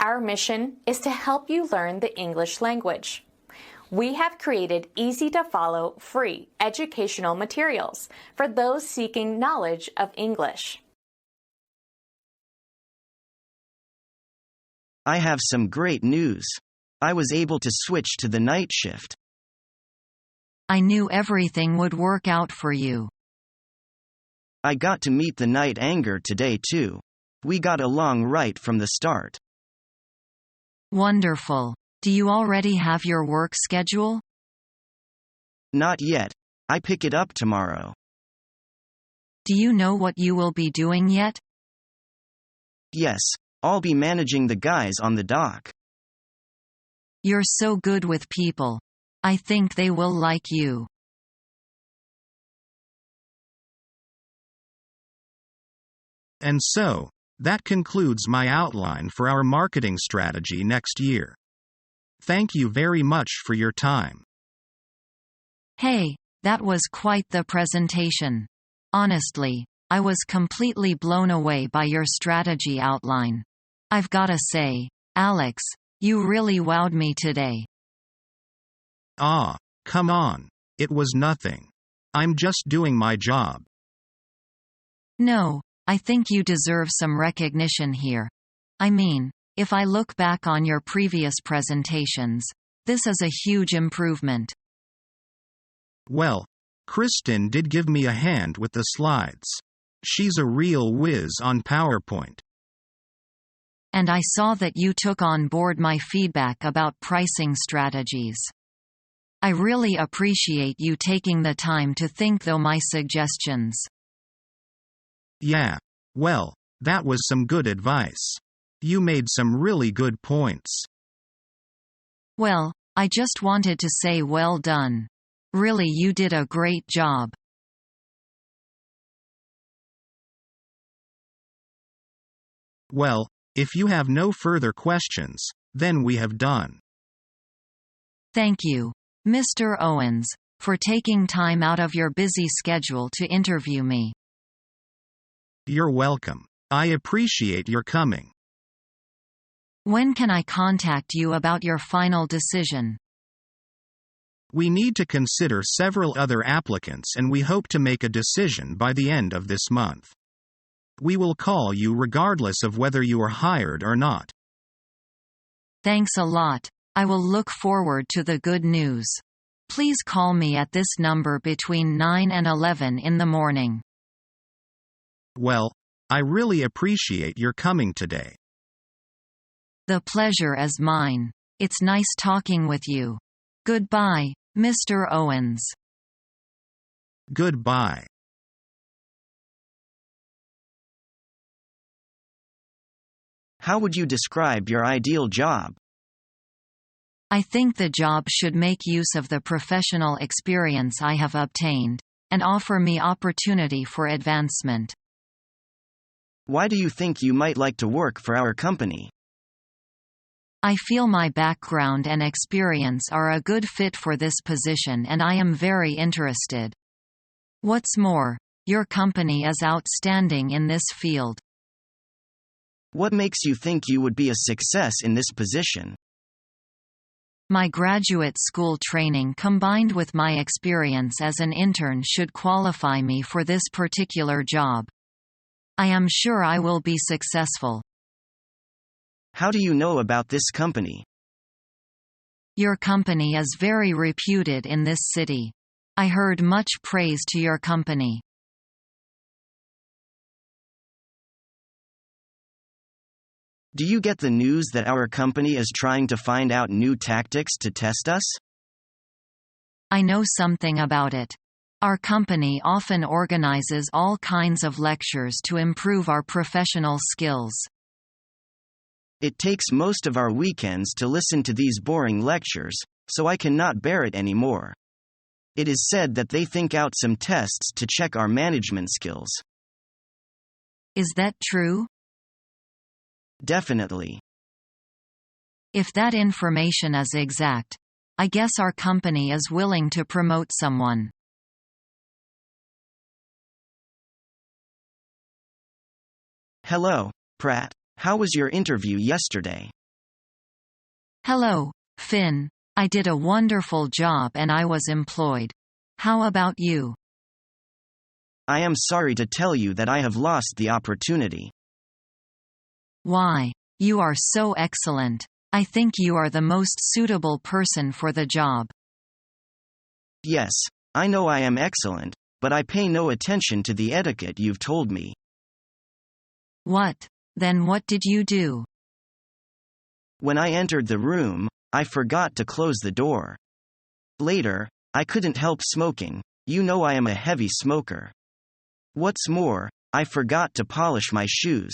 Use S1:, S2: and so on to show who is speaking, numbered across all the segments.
S1: Our mission is to help you learn the English language. We have created easy-to-follow, free educational materials for those seeking knowledge of English.
S2: I have some great news. I was able to switch to the night shift.
S3: I knew everything would work out for you.
S2: I got to meet the night anger today too. We got along right from the start.
S3: Wonderful. Do you already have your work schedule?
S2: Not yet. I pick it up tomorrow.
S3: Do you know what you will be doing yet?
S2: Yes, I'll be managing the guys on the dock.
S3: You're so good with people. I think they will like you.
S4: And so, that concludes my outline for our marketing strategy next year. Thank you very much for your time.
S3: Hey, that was quite the presentation. Honestly, I was completely blown away by your strategy outline. I've gotta say, Alex, you really wowed me today.
S4: Ah, come on. It was nothing. I'm just doing my job.
S3: No, I think you deserve some recognition here. I mean, if I look back on your previous presentations, this is a huge improvement.
S4: Well, Kristen did give me a hand with the slides. She's a real whiz on PowerPoint.
S3: And I saw that you took on board my feedback about pricing strategies. I really appreciate you taking the time to think through my suggestions.
S4: Yeah, well, that was some good advice. You made some really good points.
S3: Well, I just wanted to say well done. Really, you did a great job.
S4: Well, if you have no further questions, then we have done.
S3: Thank you, Mr. Owens, for taking time out of your busy schedule to interview me.
S4: You're welcome. I appreciate your coming.
S3: When can I contact you about your final decision?
S4: We need to consider several other applicants and we hope to make a decision by the end of this month. We will call you regardless of whether you are hired or not.
S3: Thanks a lot. I will look forward to the good news. Please call me at this number between 9 and 11 in the morning.
S4: Well, I really appreciate your coming today.
S3: The pleasure is mine. It's nice talking with you. Goodbye, Mr. Owens.
S4: Goodbye.
S2: How would you describe your ideal job?
S3: I think the job should make use of the professional experience I have obtained, and offer me opportunity for advancement.
S2: Why do you think you might like to work for our company?
S3: I feel my background and experience are a good fit for this position and I am very interested. What's more, your company is outstanding in this field.
S2: What makes you think you would be a success in this position?
S3: My graduate school training combined with my experience as an intern should qualify me for this particular job. I am sure I will be successful.
S2: How do you know about this company?
S3: Your company is very reputed in this city. I heard much praise to your company.
S2: Do you get the news that our company is trying to find out new tactics to test us?
S3: I know something about it. Our company often organizes all kinds of lectures to improve our professional skills.
S2: It takes most of our weekends to listen to these boring lectures, so I cannot bear it anymore. It is said that they think out some tests to check our management skills.
S3: Is that true?
S2: Definitely.
S3: If that information is exact, I guess our company is willing to promote someone.
S2: Hello, Pratt. How was your interview yesterday?
S3: Hello, Finn. I did a wonderful job and I was employed. How about you?
S2: I am sorry to tell you that I have lost the opportunity.
S3: Why? You are so excellent. I think you are the most suitable person for the job.
S2: Yes, I know I am excellent, but I pay no attention to the etiquette you've told me.
S3: What? Then what did you do?
S2: When I entered the room, I forgot to close the door. Later, I couldn't help smoking. You know I am a heavy smoker. What's more, I forgot to polish my shoes.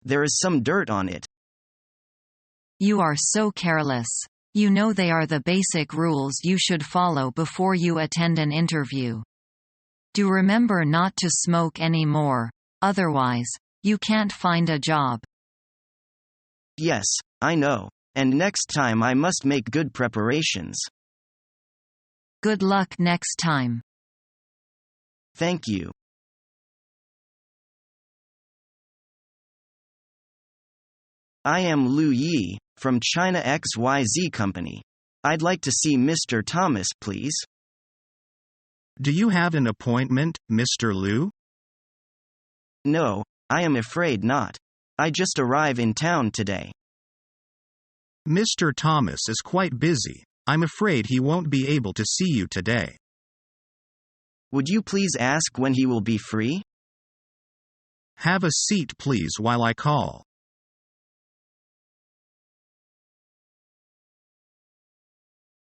S2: There is some dirt on it.
S3: You are so careless. You know they are the basic rules you should follow before you attend an interview. Do remember not to smoke anymore, otherwise, you can't find a job.
S2: Yes, I know. And next time I must make good preparations.
S3: Good luck next time.
S2: Thank you. I am Lu Yi, from China XYZ Company. I'd like to see Mr. Thomas, please.
S4: Do you have an appointment, Mr. Liu?
S2: No, I am afraid not. I just arrived in town today.
S4: Mr. Thomas is quite busy. I'm afraid he won't be able to see you today.
S2: Would you please ask when he will be free?
S4: Have a seat please while I call.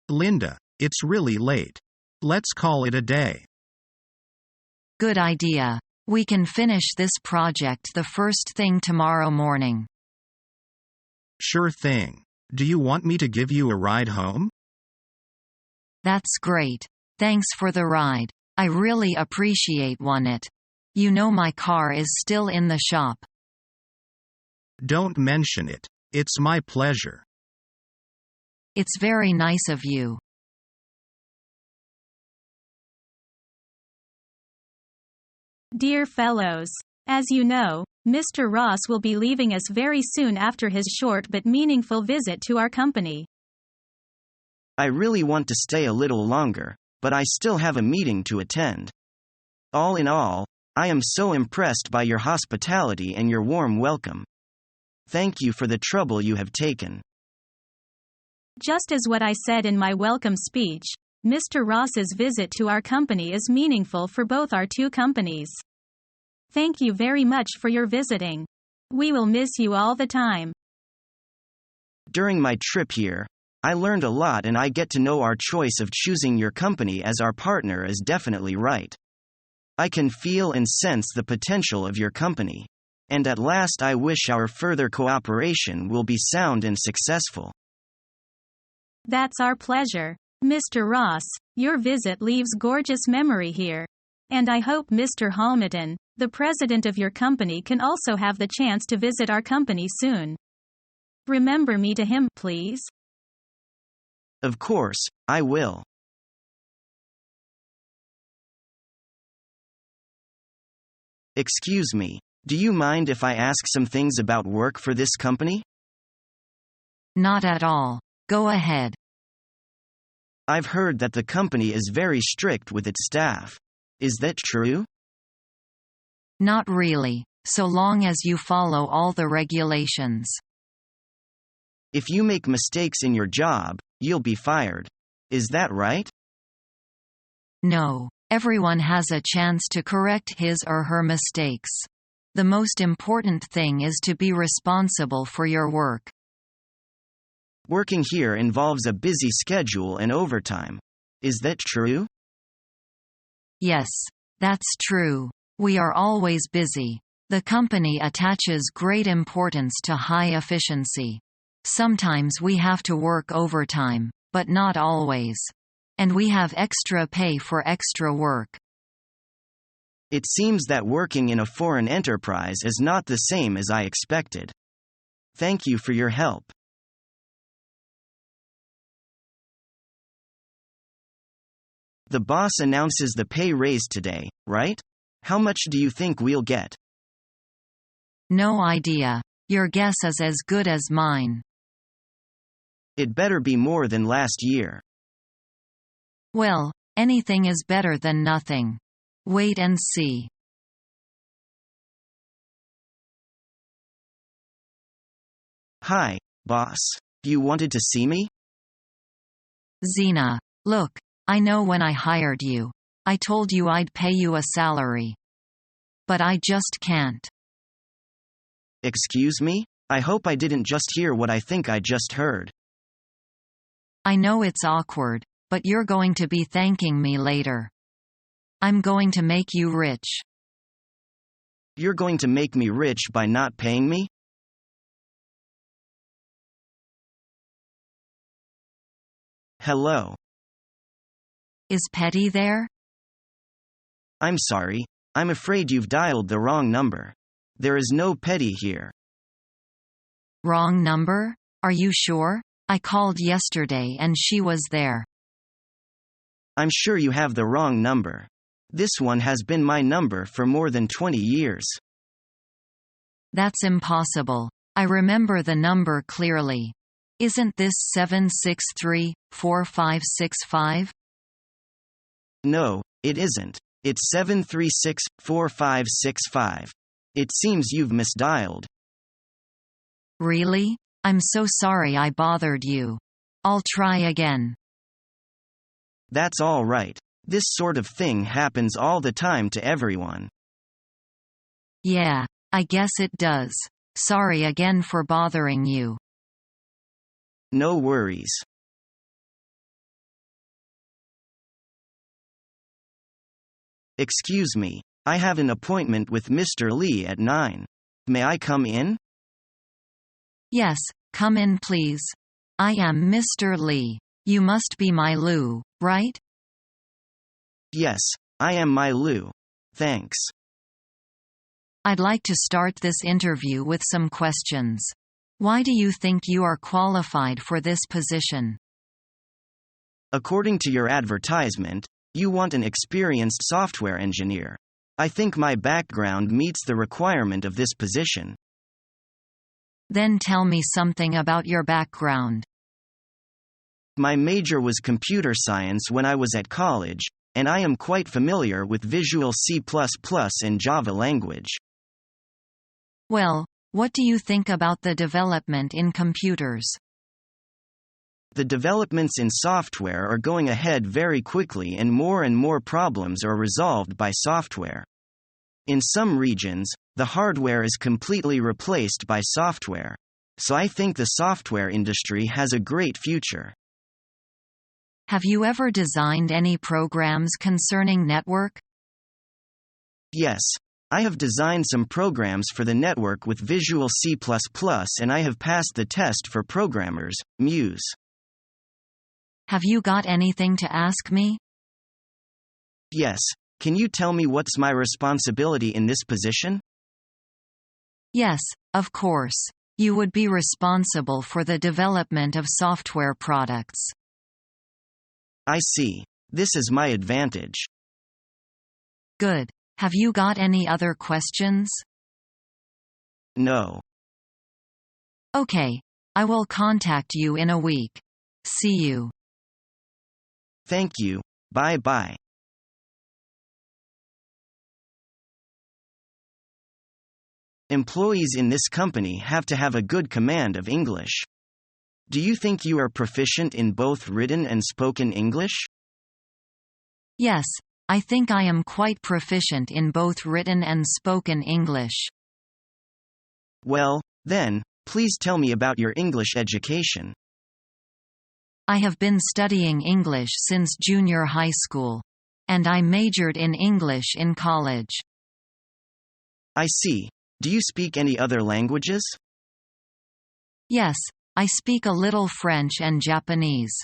S4: Linda, it's really late. Let's call it a day.
S3: Good idea. We can finish this project the first thing tomorrow morning.
S4: Sure thing. Do you want me to give you a ride home?
S3: That's great. Thanks for the ride. I really appreciate it. You know my car is still in the shop.
S4: Don't mention it. It's my pleasure.
S3: It's very nice of you.
S5: Dear fellows, as you know, Mr. Ross will be leaving us very soon after his short but meaningful visit to our company.
S2: I really want to stay a little longer, but I still have a meeting to attend. All in all, I am so impressed by your hospitality and your warm welcome. Thank you for the trouble you have taken.
S5: Just as what I said in my welcome speech, Mr. Ross's visit to our company is meaningful for both our two companies. Thank you very much for your visiting. We will miss you all the time.
S2: During my trip here, I learned a lot and I get to know our choice of choosing your company as our partner is definitely right. I can feel and sense the potential of your company. And at last I wish our further cooperation will be sound and successful.
S5: That's our pleasure. Mr. Ross, your visit leaves gorgeous memory here. And I hope Mr. Halmidon, the president of your company, can also have the chance to visit our company soon. Remember me to him, please.
S2: Of course, I will. Excuse me, do you mind if I ask some things about work for this company?
S3: Not at all. Go ahead.
S2: I've heard that the company is very strict with its staff. Is that true?
S3: Not really, so long as you follow all the regulations.
S2: If you make mistakes in your job, you'll be fired. Is that right?
S3: No, everyone has a chance to correct his or her mistakes. The most important thing is to be responsible for your work.
S2: Working here involves a busy schedule and overtime. Is that true?
S3: Yes, that's true. We are always busy. The company attaches great importance to high efficiency. Sometimes we have to work overtime, but not always. And we have extra pay for extra work.
S2: It seems that working in a foreign enterprise is not the same as I expected. Thank you for your help. The boss announces the pay raise today, right? How much do you think we'll get?
S3: No idea. Your guess is as good as mine.
S2: It better be more than last year.
S3: Well, anything is better than nothing. Wait and see.
S2: Hi, boss. You wanted to see me?
S3: Zena, look, I know when I hired you. I told you I'd pay you a salary. But I just can't.
S2: Excuse me? I hope I didn't just hear what I think I just heard.
S3: I know it's awkward, but you're going to be thanking me later. I'm going to make you rich.
S2: You're going to make me rich by not paying me? Hello.
S3: Is Petty there?
S2: I'm sorry. I'm afraid you've dialed the wrong number. There is no Petty here.
S3: Wrong number? Are you sure? I called yesterday and she was there.
S2: I'm sure you have the wrong number. This one has been my number for more than 20 years.
S3: That's impossible. I remember the number clearly. Isn't this 763-4565?
S2: No, it isn't. It's 736-4565. It seems you've misdialed.
S3: Really? I'm so sorry I bothered you. I'll try again.
S2: That's all right. This sort of thing happens all the time to everyone.
S3: Yeah, I guess it does. Sorry again for bothering you.
S2: No worries. Excuse me, I have an appointment with Mr. Lee at 9. May I come in?
S3: Yes, come in please. I am Mr. Lee. You must be my Lou, right?
S2: Yes, I am my Lou. Thanks.
S3: I'd like to start this interview with some questions. Why do you think you are qualified for this position?
S2: According to your advertisement, you want an experienced software engineer. I think my background meets the requirement of this position.
S3: Then tell me something about your background.
S2: My major was computer science when I was at college, and I am quite familiar with Visual C++ and Java language.
S3: Well, what do you think about the development in computers?
S2: The developments in software are going ahead very quickly and more problems are resolved by software. In some regions, the hardware is completely replaced by software. So I think the software industry has a great future.
S3: Have you ever designed any programs concerning network?
S2: Yes. I have designed some programs for the network with Visual C++ and I have passed the test for programmers, Muse.
S3: Have you got anything to ask me?
S2: Yes. Can you tell me what's my responsibility in this position?
S3: Yes, of course. You would be responsible for the development of software products.
S2: I see. This is my advantage.
S3: Good. Have you got any other questions?
S2: No.
S3: Okay. I will contact you in a week. See you.
S2: Thank you. Bye-bye. Employees in this company have to have a good command of English. Do you think you are proficient in both written and spoken English?
S3: Yes, I think I am quite proficient in both written and spoken English.
S2: Well, then, please tell me about your English education.
S3: I have been studying English since junior high school. And I majored in English in college.
S2: I see. Do you speak any other languages?
S3: Yes, I speak a little French and Japanese.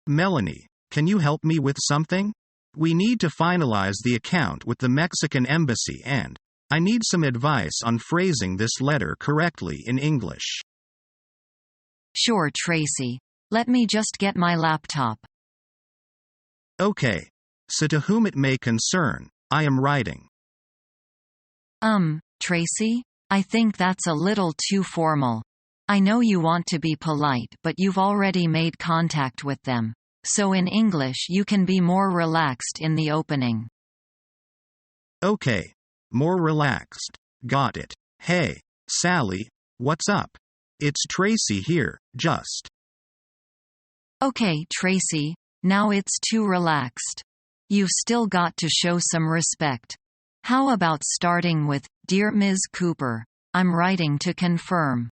S4: Melanie, can you help me with something? We need to finalize the account with the Mexican embassy and I need some advice on phrasing this letter correctly in English.
S3: Sure, Tracy. Let me just get my laptop.
S4: Okay. So to whom it may concern, I am writing.
S3: Tracy? I think that's a little too formal. I know you want to be polite, but you've already made contact with them. So in English you can be more relaxed in the opening.
S4: Okay. More relaxed. Got it. Hey, Sally, what's up? It's Tracy here, just.
S3: Okay, Tracy, now it's too relaxed. You've still got to show some respect. How about starting with, Dear Ms. Cooper, I'm writing to confirm.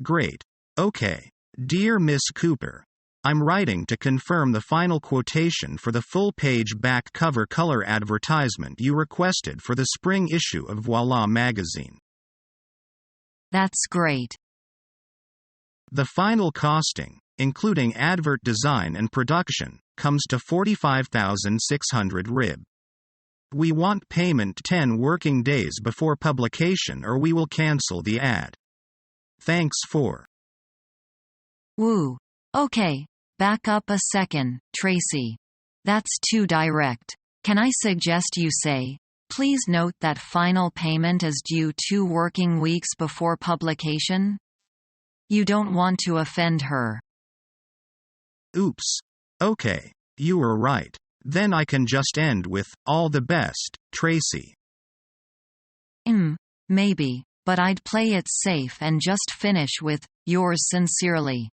S4: Great. Okay. Dear Miss Cooper, I'm writing to confirm the final quotation for the full-page back cover color advertisement you requested for the spring issue of Voila magazine.
S3: That's great.
S4: The final costing, including advert design and production, comes to 45,600 rib. We want payment 10 working days before publication or we will cancel the ad. Thanks for.
S3: Woo. Okay. Back up a second, Tracy. That's too direct. Can I suggest you say, please note that final payment is due 2 working weeks before publication? You don't want to offend her.
S4: Oops. Okay. You were right. Then I can just end with, all the best, Tracy.
S3: Maybe, but I'd play it safe and just finish with, yours sincerely.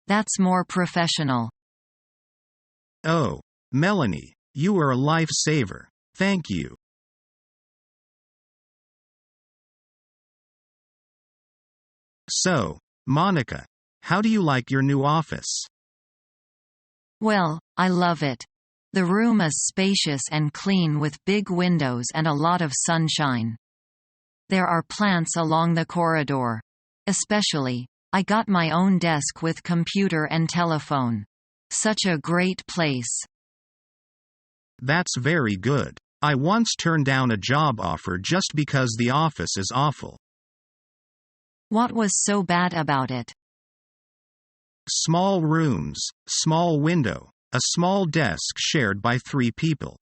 S3: That's more professional.
S4: Oh, Melanie, you are a lifesaver. Thank you. So, Monica, how do you like your new office?
S3: Well, I love it. The room is spacious and clean with big windows and a lot of sunshine. There are plants along the corridor. Especially, I got my own desk with computer and telephone. Such a great place.
S4: That's very good. I once turned down a job offer just because the office is awful.
S3: What was so bad about it?
S4: Small rooms, small window, a small desk shared by 3 people.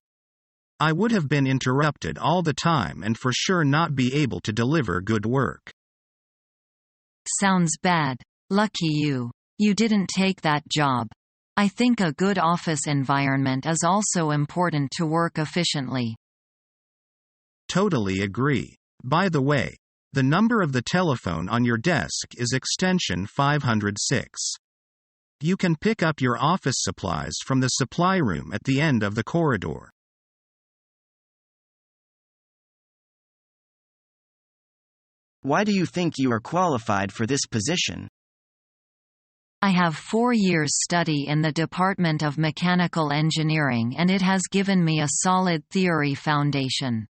S4: I would have been interrupted all the time and for sure not be able to deliver good work.
S3: Sounds bad. Lucky you. You didn't take that job. I think a good office environment is also important to work efficiently.
S4: Totally agree. By the way, the number of the telephone on your desk is extension 506. You can pick up your office supplies from the supply room at the end of the corridor.
S2: Why do you think you are qualified for this position?
S3: I have 4 years study in the Department of Mechanical Engineering and it has given me a solid theory foundation.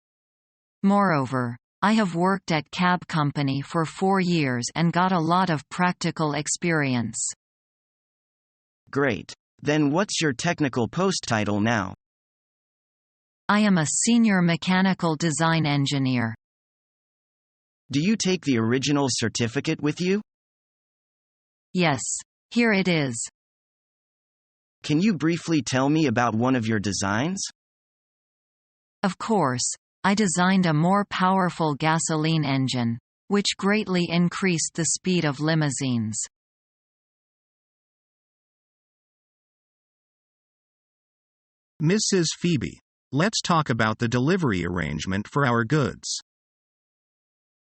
S3: Moreover, I have worked at cab company for 4 years and got a lot of practical experience.
S2: Great. Then what's your technical post title now?
S3: I am a senior mechanical design engineer.
S2: Do you take the original certificate with you?
S3: Yes. Here it is.
S2: Can you briefly tell me about one of your designs?
S3: Of course. I designed a more powerful gasoline engine, which greatly increased the speed of limousines.
S4: Mrs. Phoebe, let's talk about the delivery arrangement for our goods.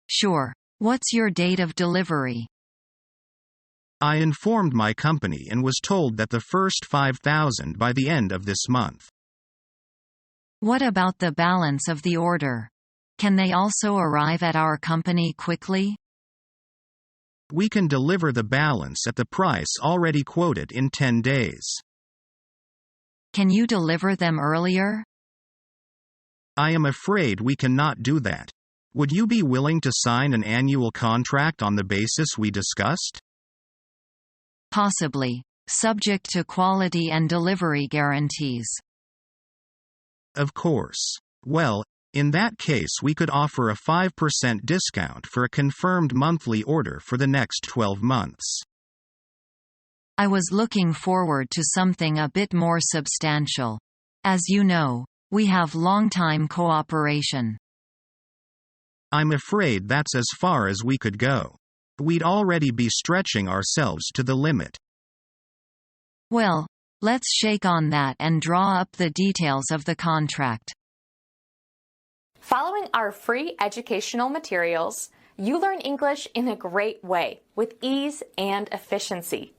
S3: Sure. What's your date of delivery?
S4: I informed my company and was told that the first 5,000 by the end of this month.
S3: What about the balance of the order? Can they also arrive at our company quickly?
S4: We can deliver the balance at the price already quoted in 10 days.
S3: Can you deliver them earlier?
S4: I am afraid we cannot do that. Would you be willing to sign an annual contract on the basis we discussed?
S3: Possibly, subject to quality and delivery guarantees.
S4: Of course. Well, in that case we could offer a 5% discount for a confirmed monthly order for the next 12 months.
S3: I was looking forward to something a bit more substantial. As you know, we have long-time cooperation.
S4: I'm afraid that's as far as we could go. We'd already be stretching ourselves to the limit.
S3: Well, let's shake on that and draw up the details of the contract.
S1: Following our free educational materials, you learn English in a great way with ease and efficiency.